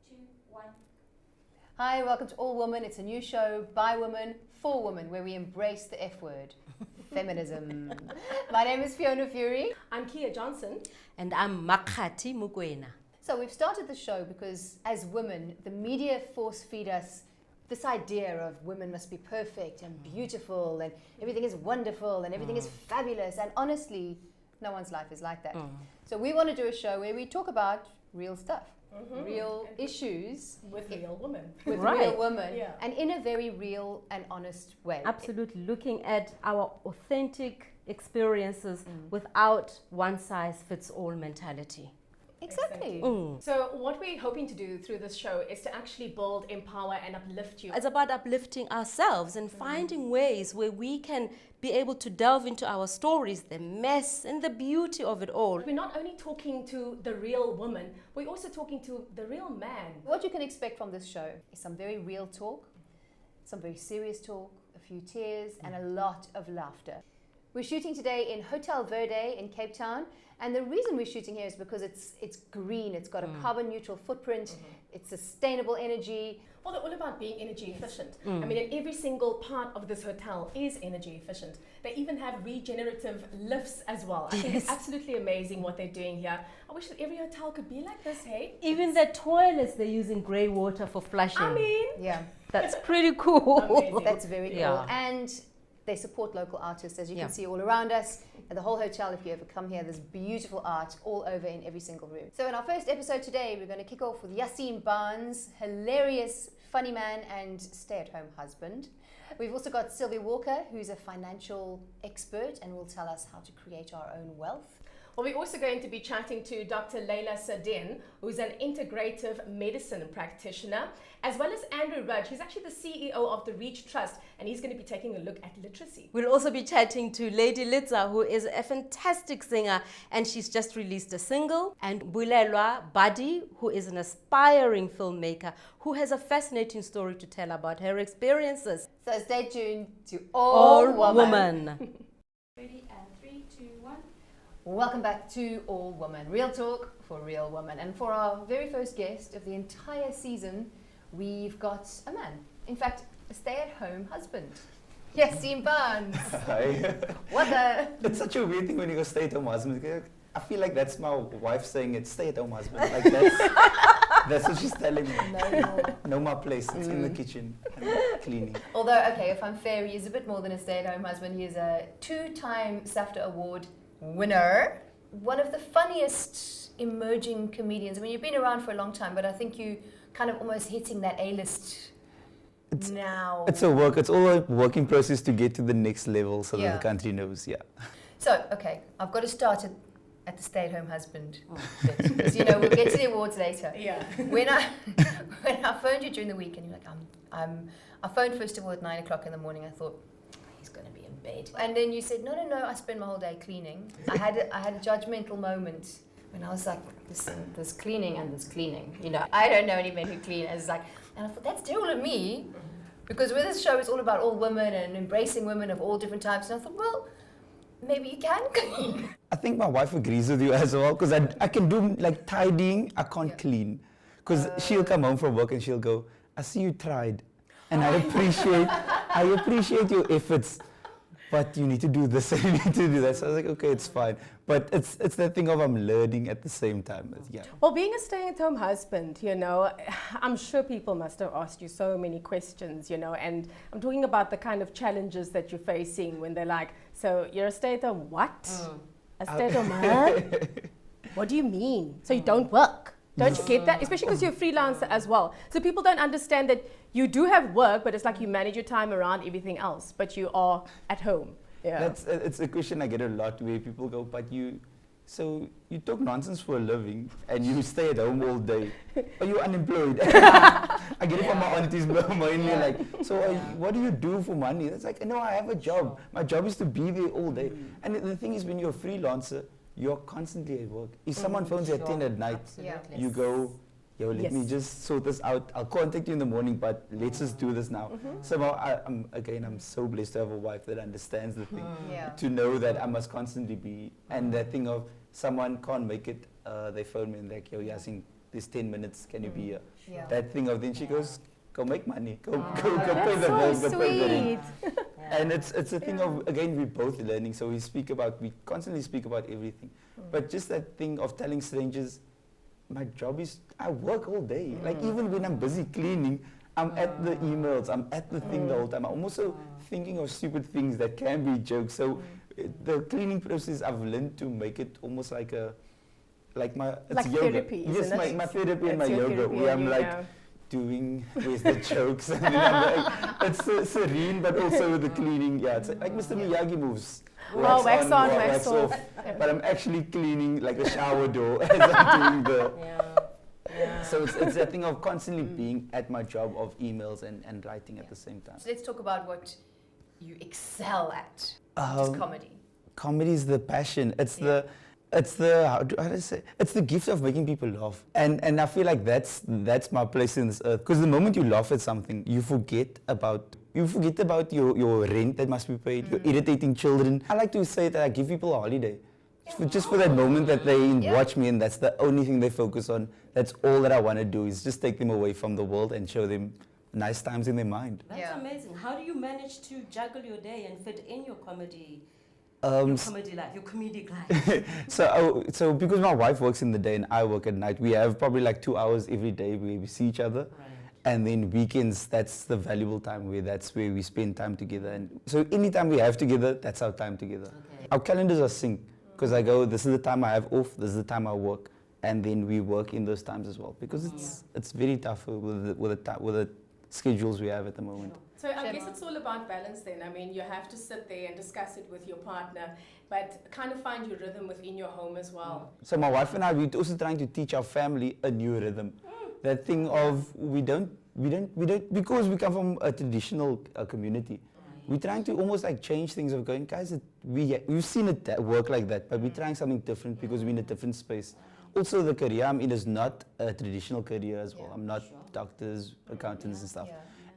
2, 1. Hi, welcome to All Women. It's a new show by women, for women, where we embrace the F word, feminism. My name is Fiona Fury. I'm Kia Johnson. And I'm Makati Mukwena. So we've started the show because as women, the media force feed us this idea of women must be perfect and beautiful and everything is wonderful and everything is fabulous. And honestly, no one's life is like that. So we want to do a show where we talk about real stuff. Real issues with real women. With Right. real women, Yeah. and in a very real and honest way. Absolutely, looking at our authentic experiences without one size fits all mentality. Exactly. So what we're hoping to do through this show is to actually build, empower and uplift you. It's about uplifting ourselves and finding ways where we can be able to delve into our stories, the mess and the beauty of it all. We're not only talking to the real woman, we're also talking to the real man. What you can expect from this show is some very real talk, some very serious talk, a few tears, and a lot of laughter. We're shooting today in Hotel Verde in Cape Town, and the reason we're shooting here is because it's green, it's got a carbon neutral footprint, it's sustainable energy. Well, they're all about being energy efficient. I mean, and every single part of this hotel is energy efficient. They even have regenerative lifts as well. I think it's absolutely amazing what they're doing here. I wish that every hotel could be like this, hey? Even the toilets, they're using grey water for flushing. I mean, Yeah, That's pretty cool. Amazing. that's very cool. Yeah. And they support local artists, as you Yeah. can see all around us. At the whole hotel, if you ever come here, there's beautiful art all over in every single room. So in our first episode today, we're going to kick off with Yaaseen Barnes, hilarious, funny man and stay-at-home husband. We've also got Sylvia Walker, who's a financial expert and will tell us how to create our own wealth. well, we're also going to be chatting to Dr. Leila Sadin, who's an integrative medicine practitioner, as well as Andrew Rudge. He's actually the CEO of the Reach Trust, and he's going to be taking a look at literacy. We'll also be chatting to Lady Litza, who is a fantastic singer, and she's just released a single. And Bulelwa Badi, who is an aspiring filmmaker, who has a fascinating story to tell about her experiences. So stay tuned to All Woman. Ready? And 3, 2, 1. Welcome back to All Woman, real talk for real women. And for our very first guest of the entire season, we've got a man. In fact, a stay-at-home husband. Yaaseen Barnes. Hi. What the? It's such a weird thing when you go stay-at-home husband. I feel like that's my wife saying it's stay-at-home husband. Like that's what she's telling me. No. Know my place. It's in the kitchen and cleaning. Although, okay, if I'm fair, he is a bit more than a stay-at-home husband. He is a 2-time SAFTA Award winner. One of the funniest emerging comedians. I mean, you've been around for a long time, but I think you kind of almost hitting that A-list now. It's a work. It's all a working process to get to the next level so Yeah. that the country knows. Yeah. So, okay, I've got to start at the stay-at-home husband bit. Because, you know, we'll get to the awards later. Yeah. When I phoned you during the week and you're like, I phoned first of all at 9 o'clock in the morning. I thought, he's going to be in bed. And then you said, no, I spend my whole day cleaning. I had a judgmental moment when I was like, there's cleaning and there's cleaning. You know, I don't know any men who clean. And it's like, and I thought, that's terrible of me. Because with this show, it's all about all women and embracing women of all different types. And I thought, well, maybe you can clean. I think my wife agrees with you as well because I can do like tidying. I can't clean because she'll come home from work and she'll go, I see you tried. And I appreciate your efforts, but you need to do this and you need to do that. So I was like, okay, it's fine. But it's that thing of I'm learning at the same time. Yeah. Well, being a stay-at-home husband, you know, I'm sure people must have asked you so many questions, you know, and I'm talking about the kind of challenges that you're facing when they're like, so you're a stay-at-home what? A stay-at-home man? What do you mean? So you don't work? Don't you get that? Especially because you're a freelancer as well. So people don't understand that you do have work, but it's like you manage your time around everything else, but you are at home. Yeah. It's a question I get a lot where people go, but you talk nonsense for a living and you stay at home all day. Are you unemployed? I get it from my aunties mainly like, so what do you do for money? It's like, no, I have a job. My job is to be there all day. And the thing is when you're a freelancer, you're constantly at work. If someone phones you at 10 at night, Absolutely. you go, yo, let me Yes. just sort this out. I'll contact you in the morning, but let's just do this now. Somehow, I'm so blessed to have a wife that understands the thing. Yeah. To know that I must constantly be, and that thing of someone can't make it, they phone me and they're like, yo, Yaaseen, there's 10 minutes, can you be here? Yeah. That thing of, then she goes, go make money, go pay That's the bills, so go pay the rent. sweet. And it's a thing of, again, we're both learning, so we constantly speak about everything. But just that thing of telling strangers, my job is, I work all day. Like even when I'm busy cleaning, I'm at the emails, I'm at the thing the whole time. I'm also thinking of stupid things that can be jokes. So the cleaning process, I've learned to make it almost like my, it's Like yoga. therapy, Yes, isn't it? my therapy and It's my your yoga, therapy where and I'm you like, go. doing with the jokes. And then I'm like, it's so serene, but also with the cleaning. Yeah, it's like Mr. Miyagi moves. Oh, wax on, wa- wax off. But I'm actually cleaning like a shower door as I'm doing the. So it's that thing of constantly being at my job of emails and writing at the same time. So let's talk about what you excel at, which is comedy. Comedy is the passion. It's the how do I say? It's the gift of making people laugh. And I feel like that's my place in this earth. Because the moment you laugh at something, you forget about your rent that must be paid, your irritating children. I like to say that I give people a holiday. Just for that moment that they watch me, and that's the only thing they focus on. That's all that I want to do, is just take them away from the world and show them nice times in their mind. That's amazing. How do you manage to juggle your day and fit in your comedy? Um, Your comedic life. So because my wife works in the day and I work at night, we have probably like 2 hours every day where we see each other. Right. And then weekends, that's the valuable time that's where we spend time together. And so anytime we have together, that's our time together. Okay. Our calendars are synced, because I go, this is the time I have off, this is the time I work, and then we work in those times as well, because it's very tough with the schedules we have at the moment. So I guess it's all about balance then. I mean, you have to sit there and discuss it with your partner, but kind of find your rhythm within your home as well. So my wife and I, we're also trying to teach our family a new rhythm. That thing of we don't because we come from a traditional community. We're trying to almost like change things of going, guys, we've seen it work like that, but we're trying something different because we're in a different space. Also, the career I'm in is not a traditional career as well. I'm not doctors, accountants and stuff.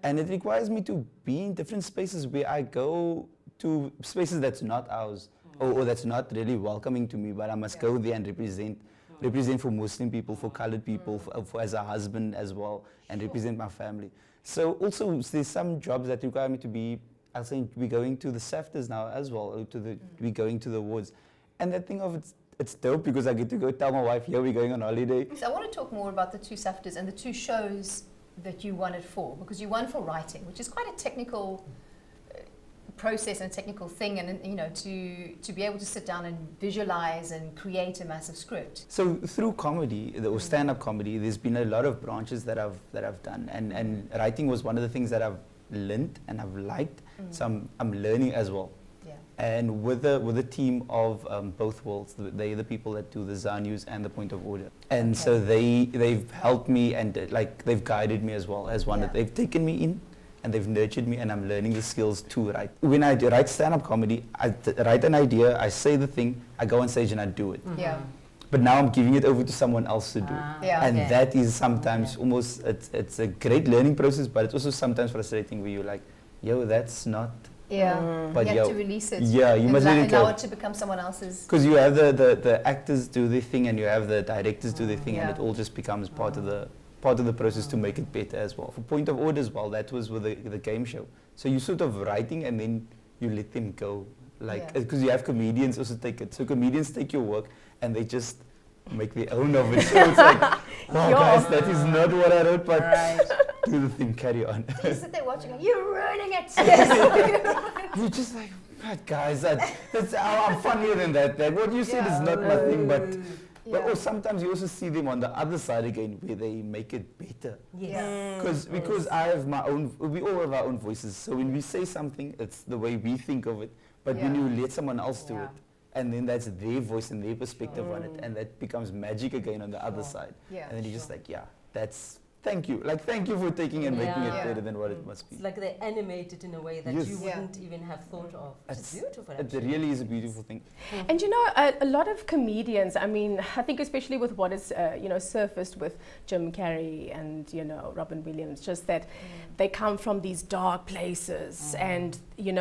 And it requires me to be in different spaces where I go to spaces that's not ours, or that's not really welcoming to me, but I must go there and represent for Muslim people, for colored people, for as a husband as well, and represent my family. So also there's some jobs that require me to be, I'll say we're going to the SAFTAs now as well, or we're going to the awards. And that thing of it's dope because I get to go tell my wife, here we're going on holiday. So I want to talk more about the two SAFTAs and the two shows that you won it for, because you won for writing, which is quite a technical process and a technical thing, and to be able to sit down and visualize and create a massive script. So through comedy or stand-up comedy, there's been a lot of branches that I've done, and writing was one of the things that I've learned and I've liked. So I'm learning as well. And with the team of both worlds, they're the people that do the ZA News and the Point of Order. And so they've helped me, and they've guided me as well as one that they've taken me in and they've nurtured me, and I'm learning the skills to write. When I write stand-up comedy, I write an idea, I say the thing, I go on stage and I do it. But now I'm giving it over to someone else to do. And that is sometimes almost, it's a great learning process, but it's also sometimes frustrating where you're like, yo, that's not... But you have to release it. You must really allow it to become someone else's. Because you have the actors do their thing, and you have the directors do their thing, and it all just becomes part of the process to make it better as well. For Point of Order as well, that was with the game show. So you sort of writing and then you let them go, like because you have comedians also take it. So comedians take your work and they just make their own of it. So it's like, wow, guys, that is not what I wrote, but do the thing, carry on. You sit there watching it, you're ruining it. You're just like, God, guys, I'm funnier than that. What you said is not my thing, but sometimes you also see them on the other side again where they make it better. Because I have my own, we all have our own voices. So when we say something, it's the way we think of it. But when you let someone else do it, and then that's their voice and their perspective on it, and that becomes magic again on the other side. And then you're just like, thank you. Like, thank you for taking and making it better than what it must be. It's like they animate it in a way that you wouldn't even have thought of. It's beautiful, actually. It really is a beautiful thing. And a lot of comedians, I mean, I think especially with what is, surfaced with Jim Carrey and, Robin Williams, just that they come from these dark places and,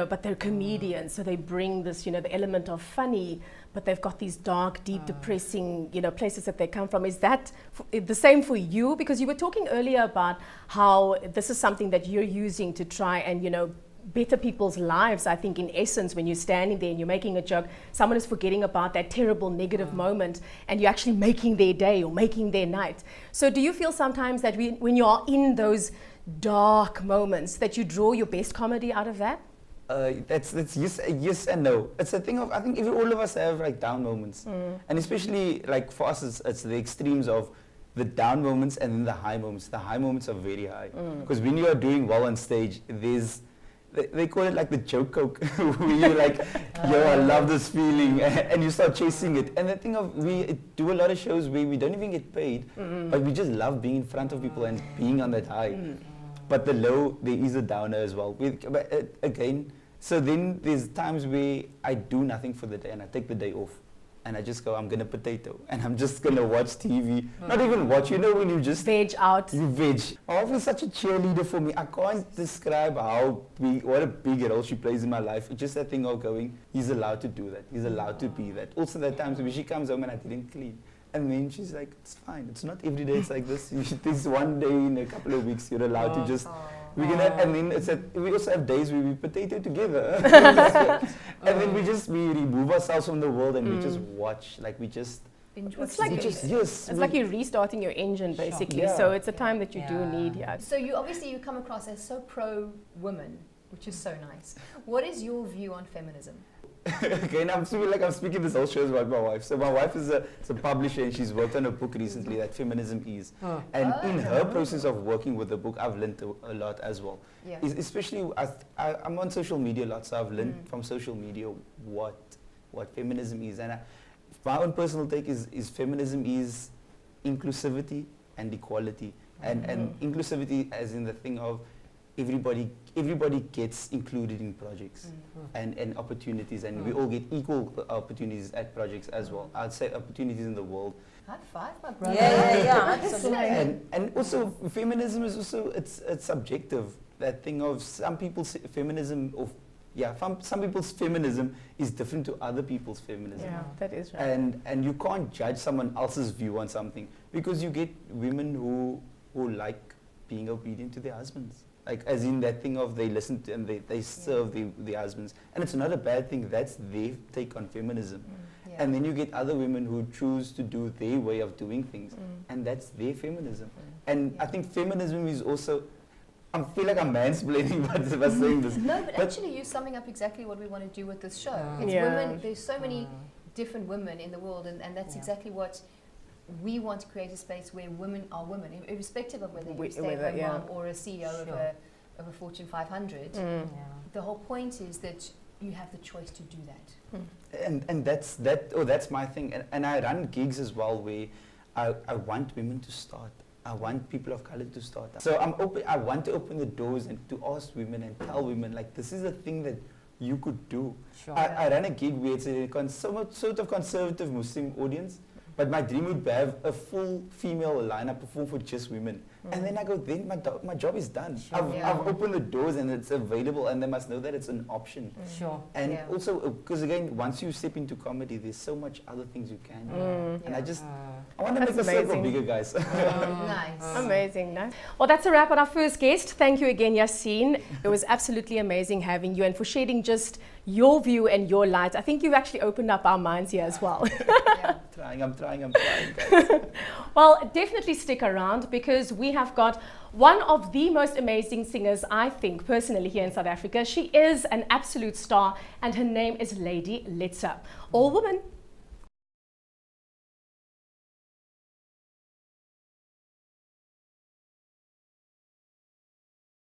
but they're comedians, so they bring this, the element of funny, but they've got these dark, deep, depressing, places that they come from. Is that the same for you? Because you were talking earlier about how this is something that you're using to try and, better people's lives. I think in essence, when you're standing there and you're making a joke, someone is forgetting about that terrible negative moment and you're actually making their day or making their night. So do you feel sometimes that when you are in those dark moments that you draw your best comedy out of that? That's yes and no. It's a thing of, I think all of us have like down moments, and especially like for us, it's the extremes of the down moments and then the high moments. The high moments are very high because when you are doing well on stage, they call it like the joke coke, where you're like, yo, I love this feeling, and you start chasing it. And the thing of, we do a lot of shows where we don't even get paid, but we just love being in front of people and being on that high. But the low, there is a downer as well. Again, so then there's times where I do nothing for the day and I take the day off. And I just go, I'm going to potato. And I'm just going to watch TV. Not even watch, when you just... Veg out. You veg. My wife is such a cheerleader for me. I can't describe what a big role she plays in my life. It's just that thing of going, he's allowed to do that. He's allowed to be that. Also, there are times when she comes home and I didn't clean. And then she's like, it's fine. It's not every day it's like this. This one day in a couple of weeks, you're allowed to just... and then we also have days where we potato together. And then we remove ourselves from the world and we just watch. Like we just... It's like you're restarting your engine, basically. Yeah. So it's a time that you do need. Yeah. So you come across as so pro-woman, which is so nice. What is your view on feminism? Okay, and I'm speaking this whole show about my wife. So my wife is a publisher and she's worked on a book recently that Feminism Is. And in her process of working with the book, I've learned a lot as well. Yeah. Especially, I'm on social media a lot, so I've learned from social media what feminism is. And my own personal take is feminism is inclusivity and equality. And inclusivity as in the thing of everybody gets included in projects and opportunities, and we all get equal opportunities at projects as well. I'd say opportunities in the world. High five, my brother. Yeah, absolutely. And also feminism is also it's subjective. That thing of some people's feminism some people's feminism is different to other people's feminism. Yeah, that is right. And you can't judge someone else's view on something because you get women who like being obedient to their husbands. Like, as in that thing of they listen to and they serve their husbands. And it's not a bad thing. That's their take on feminism. And then you get other women who choose to do their way of doing things. And that's their feminism. And I think feminism is also, I feel like I'm mansplaining by saying this. No, but actually you're summing up exactly what we want to do with this show. It's women, there's so many different women in the world, and that's exactly what we want to create, a space where women are women, irrespective of whether you're a stay-at-home mom or a CEO of a Fortune 500. The whole point is that you have the choice to do that. And that's my thing. And I run gigs as well where I want women to start. I want people of color to start. So I want to open the doors and to ask women and tell women, like, this is a thing that you could do. I run a gig where it's a sort of conservative Muslim audience, but my dream would be have a full female lineup perform for just women. And then I go, then my job is done. I've opened the doors and it's available, and they must know that it's an option. And also, because again, once you step into comedy, there's so much other things you can do. And I want to make the circle bigger, guys. Nice. Amazing. Nice. Well, that's a wrap on our first guest. Thank you again, Yaaseen. It was absolutely amazing having you and for shedding just your view and your light. I think you've actually opened up our minds here as well. I'm trying, guys. Well, definitely stick around because we have got one of the most amazing singers, I think, personally here in South Africa. She is an absolute star and her name is Lady Litsa. All women